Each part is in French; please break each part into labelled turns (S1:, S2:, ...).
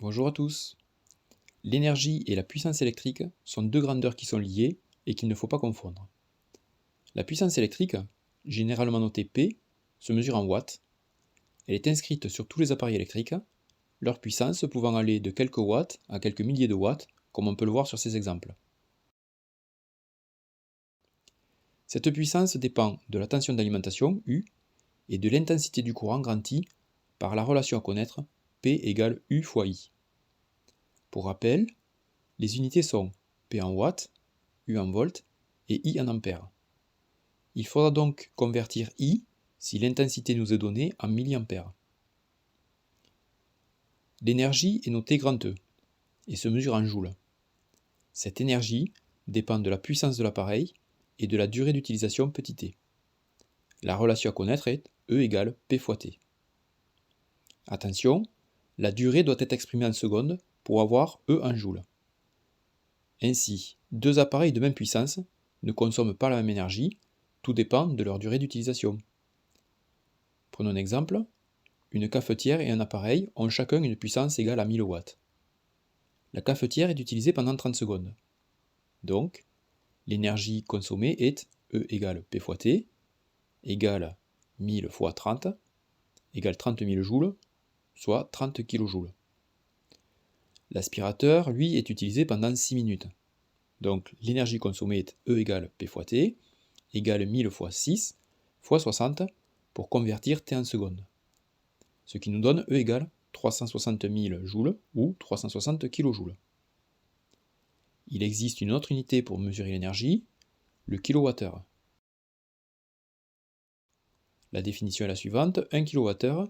S1: Bonjour à tous. L'énergie et la puissance électrique sont deux grandeurs qui sont liées et qu'il ne faut pas confondre. La puissance électrique, généralement notée P, se mesure en watts. Elle est inscrite sur tous les appareils électriques, leur puissance pouvant aller de quelques watts à quelques milliers de watts, comme on peut le voir sur ces exemples. Cette puissance dépend de la tension d'alimentation, U, et de l'intensité du courant, grand I, par la relation à connaître, P égale U fois I. Pour rappel, les unités sont P en watts, U en volts et I en ampères. Il faudra donc convertir I, si l'intensité nous est donnée, en milliampères. L'énergie est notée grand E et se mesure en joules. Cette énergie dépend de la puissance de l'appareil et de la durée d'utilisation petit t. La relation à connaître est E égale P fois T. Attention, la durée doit être exprimée en secondes pour avoir E en joules. Ainsi, deux appareils de même puissance ne consomment pas la même énergie, tout dépend de leur durée d'utilisation. Prenons un exemple, une cafetière et un appareil ont chacun une puissance égale à 1000 watts. La cafetière est utilisée pendant 30 secondes. Donc, l'énergie consommée est E égale P fois T, égale 1000 fois 30, égale 30 000 joules, soit 30 kJ. L'aspirateur, lui, est utilisé pendant 6 minutes. Donc, l'énergie consommée est E égale P fois T, égale 1000 fois 6, fois 60, pour convertir T en secondes. Ce qui nous donne E égale 360 000 joules ou 360 kJ. Il existe une autre unité pour mesurer l'énergie, le kilowattheure. La définition est la suivante, 1 kWh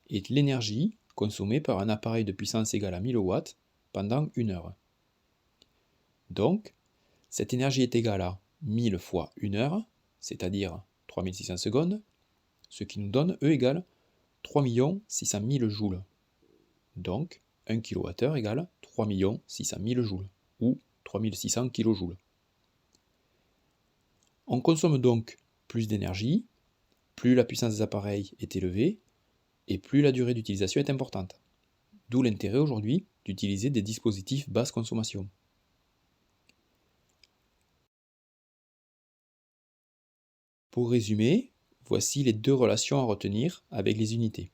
S1: est l'énergie consommée par un appareil de puissance égale à 1000 watts pendant 1 heure. Donc, cette énergie est égale à 1000 fois 1 heure, c'est-à-dire 3600 secondes, ce qui nous donne E égale 3 600 000 joules. Donc, 1 kWh égale 3 600 000 joules, ou 3600 kJ. On consomme donc plus d'énergie, plus la puissance des appareils est élevée, et plus la durée d'utilisation est importante. D'où l'intérêt aujourd'hui d'utiliser des dispositifs basse consommation. Pour résumer, voici les deux relations à retenir avec les unités.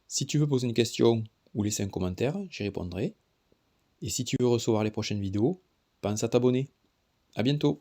S1: Si tu veux poser une question ou laisser un commentaire, j'y répondrai. Et si tu veux recevoir les prochaines vidéos, pense à t'abonner. À bientôt!